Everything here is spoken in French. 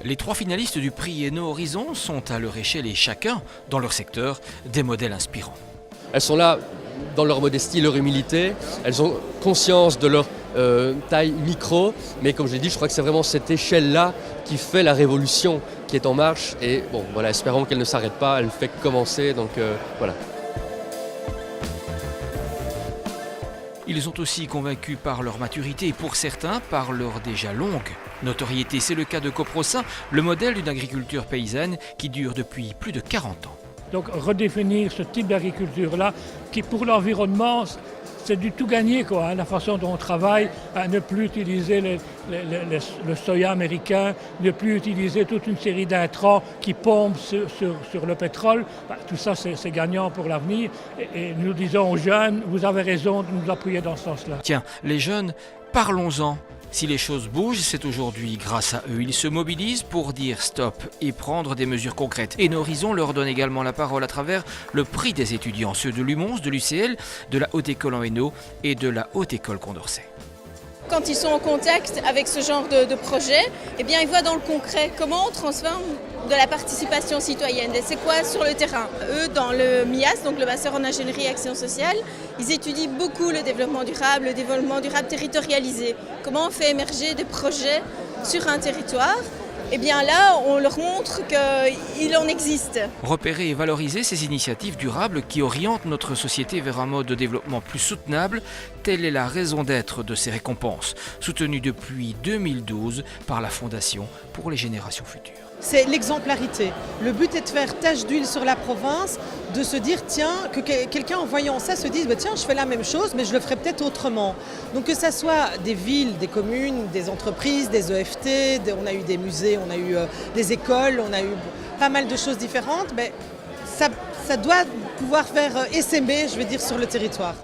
Les 3 finalistes du prix Eno Horizon sont à leur échelle et chacun, dans leur secteur, des modèles inspirants. Elles sont là dans leur modestie, leur humilité, elles ont conscience de leur taille micro, mais comme je l'ai dit, je crois que c'est vraiment cette échelle-là qui fait la révolution qui est en marche et bon, voilà, espérons qu'elle ne s'arrête pas, elle fait que commencer, donc voilà. Ils sont aussi convaincus par leur maturité et pour certains par leur déjà longue notoriété. C'est le cas de Coprosa, le modèle d'une agriculture paysanne qui dure depuis plus de 40 ans. Donc redéfinir ce type d'agriculture-là, qui pour l'environnement, c'est du tout gagné, quoi, hein, la façon dont on travaille, à ne plus utiliser le soya américain, ne plus utiliser toute une série d'intrants qui pompent sur le pétrole. Tout ça, c'est gagnant pour l'avenir. Et nous disons aux jeunes, vous avez raison de nous appuyer dans ce sens-là. Tiens, les jeunes, parlons-en. Si les choses bougent, c'est aujourd'hui grâce à eux. Ils se mobilisent pour dire stop et prendre des mesures concrètes. Et Eno Horizon leur donne également la parole à travers le prix des étudiants, ceux de l'UMONS, de l'UCL, de la Haute École en Hainaut et de la Haute École Condorcet. Quand ils sont en contact avec ce genre de projet, eh bien, ils voient dans le concret comment on transforme de la participation citoyenne. Et c'est quoi sur le terrain? Eux, dans le MIAS, donc le Master en Ingénierie et Action Sociale, ils étudient beaucoup le développement durable territorialisé. Comment on fait émerger des projets sur un territoire? Eh bien là, on leur montre qu'il en existe. Repérer et valoriser ces initiatives durables qui orientent notre société vers un mode de développement plus soutenable, telle est la raison d'être de ces récompenses, soutenues depuis 2012 par la Fondation pour les générations futures. C'est l'exemplarité. Le but est de faire tache d'huile sur la province, de se dire tiens, que quelqu'un en voyant ça se dise tiens, je fais la même chose mais je le ferai peut-être autrement. Donc que ça soit des villes, des communes, des entreprises, des EFT, on a eu des musées, on a eu des écoles, on a eu pas mal de choses différentes, mais ça doit pouvoir faire essaimer, je veux dire, sur le territoire.